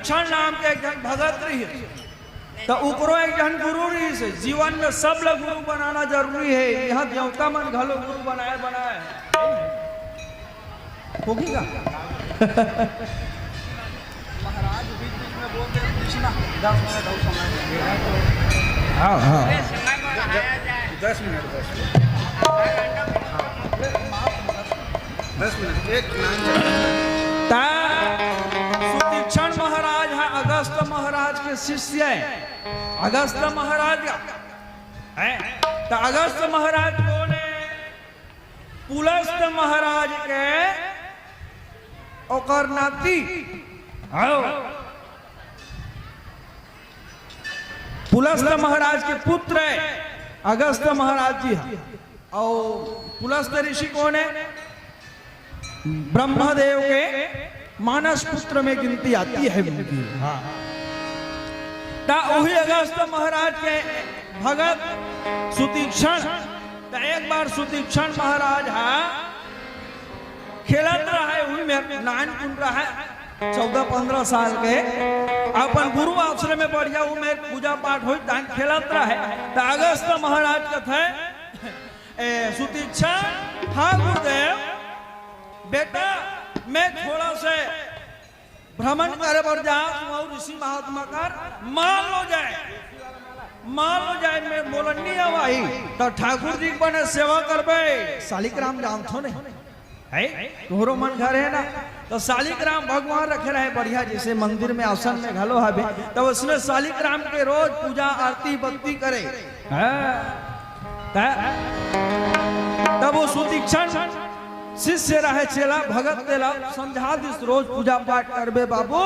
सुतीक्षण नाम के एक जन भगत रही तो उकरो एक जन गुरु रही से। जीवन में सब लोग गुरु बनाना जरूरी है। यहाँ देवता मन घलो गुरु बनाए होगी का महाराज बीच बीच में बोलते कृष्णा 10 मिनट और समय। हाँ हाँ 10 मिनट 10 मिनट एक सुतीक्षण महाराज है अगस्त महाराज के शिष्य है। अगस्त महाराज है तो अगस्त महाराज कौन है? पुलस्त महाराज के ओकर नाती पुलस्त महाराज के पुत्र है अगस्त महाराज जी। और पुलस्त ऋषि कौन है? ब्रह्मदेव के मानस पुत्र में गिनती आती है उनकी। वही अगस्त महाराज के भगत सुतीक्षण। तो एक बार सुतीक्षण महाराज खेलत रहा है वही में नान कुन रहा है 14-15 साल के अपन गुरु आश्रम में बढ़िया उमेर पूजा पाठ हो खेलत रहा है। तो अगस्त महाराज कथे सुतीक्षण हाँ गुरुदेव बेटा मैं थोड़ा से भ्रमण करे पर जा ऋषि महात्मा कर मान लो जाए मैं बोलन नहीं आवाही तो ठाकुर जी बने सेवा करबे। शालिग्राम जानथो नहीं है तोहरो मन घर है ना तो शालिग्राम भगवान रखे रहे बढ़िया जैसे मंदिर में आसन में घलो हबे तो उसने शालिग्राम के रोज पूजा आरती बत्ती करे। तब वो सुतीक्षण शिष्य रहे चेला भगत तेला समझा दिस रोज पूजा पाठ करबे बाबू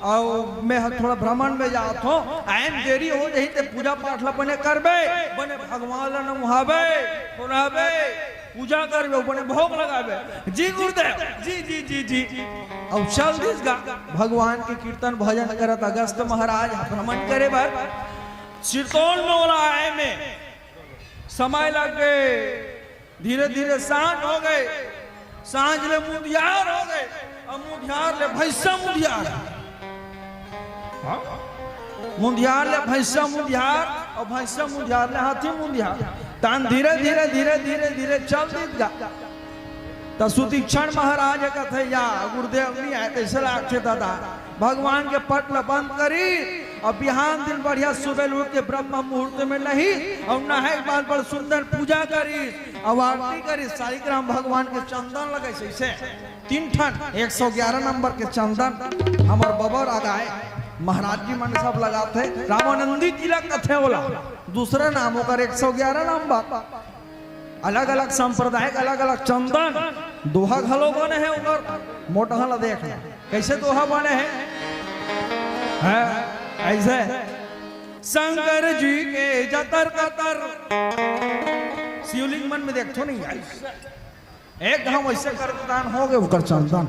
और मैं थोड़ा भ्रमण में जात हो आयन देरी हो जाही ते पूजा पाठ ला बने करबे बने भगवान ला नमहाबे पुराबे पूजा करबे बने भोग लगाबे। जी गुरुदेव जी जी जी जी अब चल दिस गा भगवान के कीर्तन भजन करत अगस्त महाराज भ्रमण करे बर सिरतोल में वाला आए में समय लग गए। धीरे धीरे सांझ हो गए सांझ ले मुंदियार हो गए और मुंदियार ले भैंसा मुंदियार मुंदियार ले भैंसा मुंदियार और भैंसा मुंदियार ले हाथी मुंदियार तान धीरे धीरे धीरे धीरे धीरे चल दी जा तो सुतीक्षण महाराज कथे या गुरुदेव नहीं आए कैसे लागते दादा भगवान के पट ल बंद करी और बिहान दिन बढ़िया सुबह उठ के ब्रह्म मुहूर्त में नहीं और नहाए बाद बड़ सुंदर पूजा करी और आरती करी। शालिग्राम भगवान के चंदन लगे से 3 ठन 111 नंबर के चंदन हमार बबर आगाए महाराज जी मन सब लगाते रामानंदी तिलक कथे बोला दूसरा नाम होकर 111 नंबर अलग अलग संप्रदाय अलग अलग चंदन दोहा घलो बने है उधर मोटा हला देख कैसे दोहा बने है ऐसे शंकर जी के जतर कतर शिवलिंग मन में देखो नहीं एक हम ऐसे करदान हो गए उकर चंदन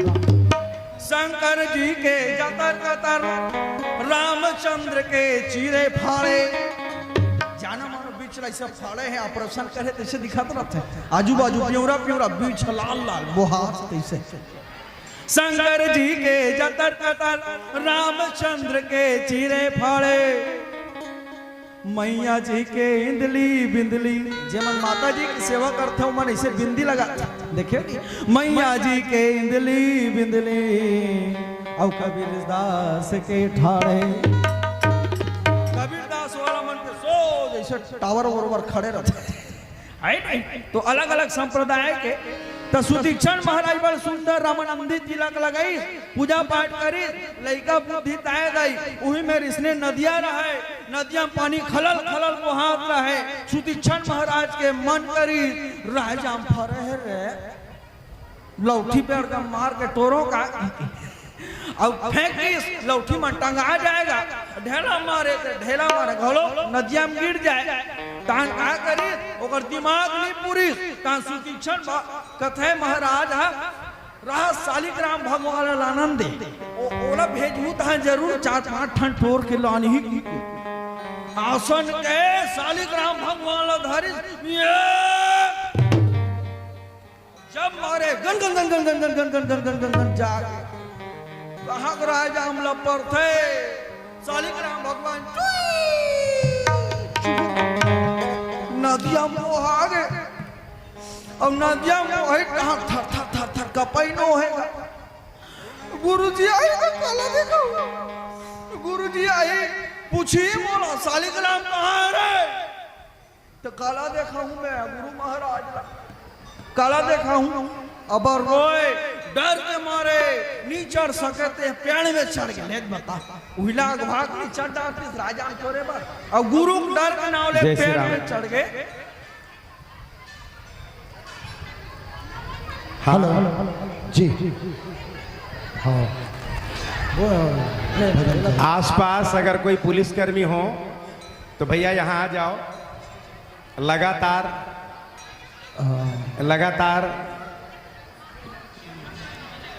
शंकर जी के जतर कतर रामचंद्र के चीरे फाड़े जाना मानो बीच ऐसे फाड़े हैं ऑपरेशन करे तैसे दिखाते रहते आजू बाजू प्योरा प्योरा बीच लाल लाल बोहार तैसे शंकर जी के जतर कतर रामचंद्र के चीरे फाड़े मैया जी के इंदली बिंदली जेमन माता जी की सेवा करते हो मन ऐसे बिंदी लगा देखिए मैया जी के इंदली बिंदली और कबीर दास के ठाड़े कबीर दास वाला मन के सो जैसे टावर बरोबर खड़े रहते तो अलग अलग संप्रदाय के तो सुतीक्षण महाराज बड़ सुंदर रामानंदी तिलक लगाई पूजा पाठ करी लड़का बुद्धि ताय गई वही में इसने नदियां रहे नदियां पानी खलल खलल बहात रहे सुतीक्षण महाराज के मन करी राजाम फरे रे लौठी पे मार के तोरों का अब फेंक दी लौठी में टंगा जाएगा ढेला मारे घोलो नदिया में गिर जाए तान का करी ओकर दिमाग नहीं पूरी तान सुतीक्षण कथे महाराज रहा शालिग्राम भगवान आनंद दे ओला भेजू ता जरूर 4-5 ठन ठोर के लानी ही आसन के शालिग्राम भगवान धरि जब मारे gun gun gun gun gun gun gun gun gun gun gun जाके कहाँ को राजा हमला पर थे शालिग्राम भगवान नदिया मोह आ गए और नदिया मोह कहाँ थर थर थर थर कपैनो है गुरुजी आए काला देखो गुरुजी आए पूछिए बोला शालिग्राम कहाँ है रे तो काला देखा हूँ मैं गुरु महाराज काला देखा हूँ अब रोए डर के मारे नहीं चढ़ सकते पेड़ में चढ़ गए बता उहिला भाग नहीं चढ़ डालती राजा चोरे पर अब गुरु डर के नाव ले पेड़ में चढ़ गए। हेलो जी हाँ आसपास अगर कोई पुलिसकर्मी हो तो भैया यहाँ आ जाओ। लगातार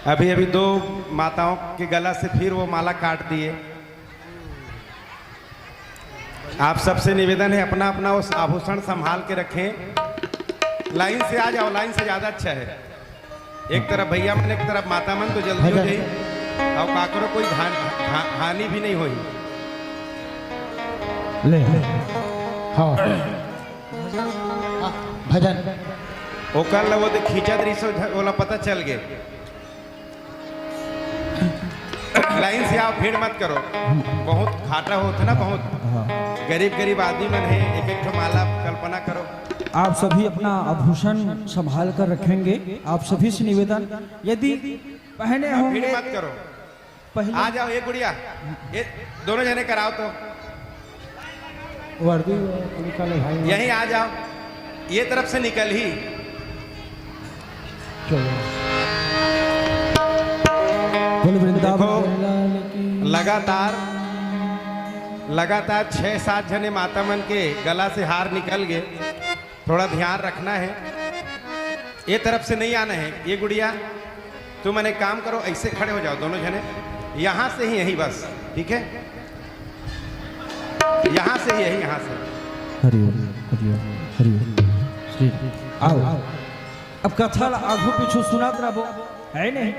अभी अभी 2 माताओं के गला से फिर वो माला काट दिए। आप सबसे निवेदन है अपना अपना उस आभूषण संभाल के रखें। लाइन से आ जाओ, लाइन से ज़्यादा अच्छा है। एक तरफ भैया मन एक तरफ माता मन तो जल्दी हो जाए और काकरो कोई हानि भी नहीं हुई। ले हाँ भजन वो कल वो तो खींचा दरी से बोला पता चल गए। लाइन से आओ, भीड़ मत करो, बहुत घाटा होता ना, बहुत गरीब आदमी मन है। एक एक माला कल्पना करो। आप सभी अपना आभूषण संभाल कर रखेंगे। आप सभी से निवेदन यदि पहने होंगे भीड़ मत करो, आ जाओ। ये गुड़िया ये दोनों जने कराओ तो वर्दी निकाले भाई, यहीं आ जाओ, ये तरफ से निकल ही। देखो लगातार 6-7 जने माता मन के गला से हार निकल गए। थोड़ा ध्यान रखना है, ये तरफ से नहीं आना है। ये गुड़िया तुम एक काम करो, ऐसे खड़े हो जाओ दोनों जने, यहाँ से ही यही बस, ठीक है? यहाँ से ही यही, यहाँ से। हरि आओ। अब कथा आगू पीछू सुनत रहो है नहीं।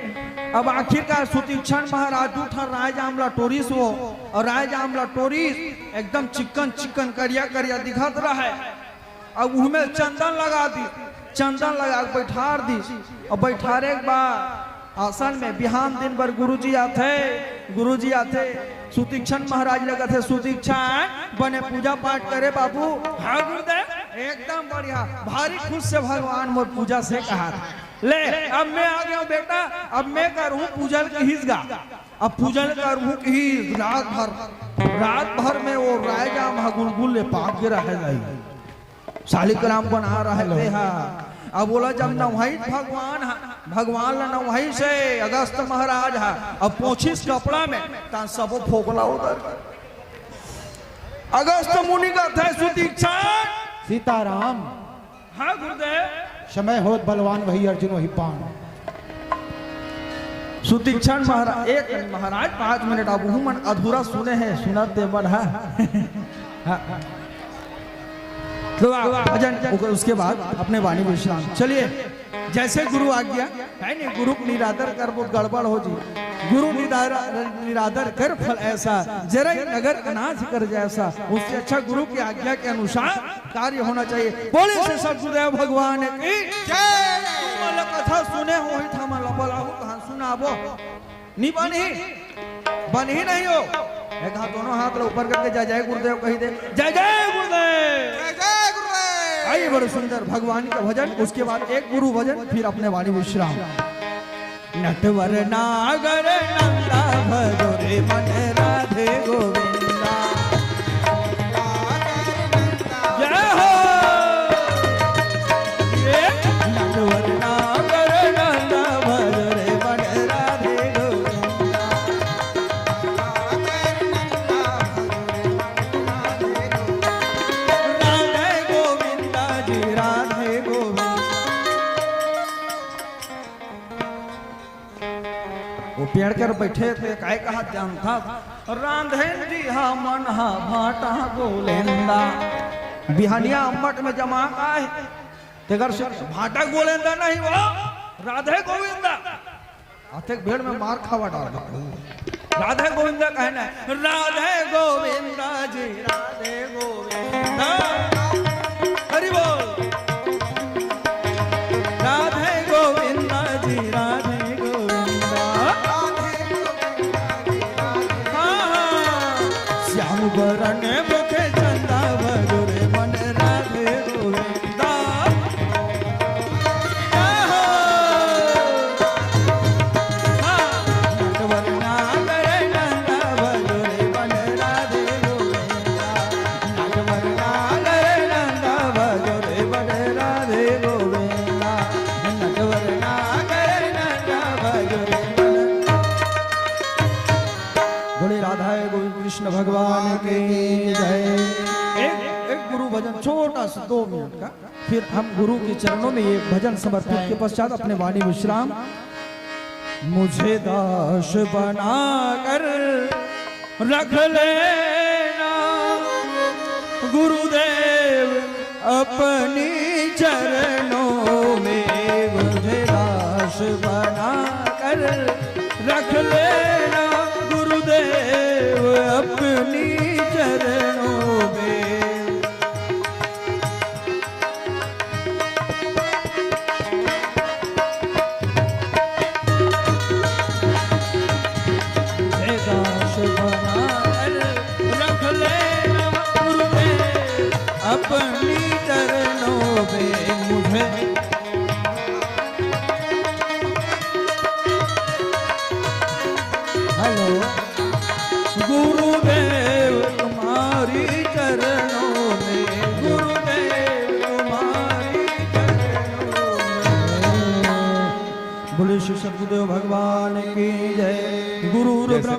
अब आखिरकार सुतीक्षण महाराज उठा राजा आमला टोरिस वो, और राजा आमला टोरिस एकदम चिकन करिया दिखत रहा है। अब उनमें चंदन लगा दी, चंदन लगा बैठार दी, और बैठारे के बाद आसन में बिहान दिन भर गुरुजी आते सुतीक्षण महाराज लगा थे सुतीक्षण बने पूजा पाठ करे बाबू। हाँ गुरुदेव एकदम बढ़िया, भारी खुश से भगवान मोर पूजा से कहा ले अब मैं आ गया बेटा, अब मैं करूँ पूजन की हिस्सा। अब पूजन करूँ की रात भर में वो राजा महागुलगुल पाक गिरा है शालिग्राम बना रहे हैं। अब बोला जब नवही भगवान नवही से अगस्त महाराज है, अब पोछिस कपड़ा में ता सब फोगला उधर। अगस्त मुनि का थे सुतीक्षण सीताराम। हाँ गुरुदेव, समय होत बलवान वही अर्जुन वही पान। सुतीक्षण महाराज एक महाराज 5 मिनट अब मन अधूरा सुने हैं, सुनाते बढ़ा तो भजन। उसके बाद अपने वाणी विश्राम। चलिए जैसे गुरु आ गया है नहीं, गुरु निरादर कर बहुत गड़बड़ हो जी। गुरु निरादर कर फल ऐसा, जरा नगर अनाज कर जैसा। उससे अच्छा गुरु की आज्ञा के अनुसार कार्य होना चाहिए। बोले से सदगुरुदेव भगवान की जय। तुम कथा सुने हो ही था कहा सुनाबो नहीं बन ही नहीं हो। एक हाथ दोनों हाथ ऊपर करके जय जय गुरुदेव कही दे, जय जय गुरुदेव, जय जय गुरुदेव। आइए बड़े सुंदर भगवान का भजन, उसके बाद एक गुरु भजन, फिर अपने वाणी विश्राम। नटवर नागर नंदा भजोरे मन राधे गोविंदा। जय हो ये नटवर नागर नंदा भजोरे मन राधे गोविंदा। राधे गोविंदा जी राधे गोविंदा। वो पेड़ कर बैठे थे, काय कहा ध्यान था रांधेन जी हा मन हा भाटा गोलेंदा। बिहानिया अम्मट में जमा का है तेगर से भाटा गोलेंदा नहीं वो राधे गोविंदा। आते भेड़ में मार खावा डाल राधे गोविंद कहना है, राधे गोविंद जी राधे गोविंद, हरि बोल। राधे गोविंद जी राधे गोविंद, श्याम बरन मुख चंदा बगुरे मन राधे गोविंद। कृष्ण भगवान की जय। एक गुरु भजन छोटा सा 2 मिनट का, फिर हम गुरु के चरणों में ये भजन समर्पित के पश्चात अपने वाणी विश्राम। मुझे दास बनाकर रख लेना गुरुदेव अपनी चरणों में, मुझे दास बनाकर रख लेना गुरुदेव अपनी चरणों में। दास बनाकर रख लेना गुरुदेव अपनी चरणों में, मुझे हेलो गुरुदेव तुम्हारी चरणों में, गुरुदेव तुम्हारी चरणों में। बोले श्री सद्गुरुदेव भगवान की जय। गुरु ब्रह्मा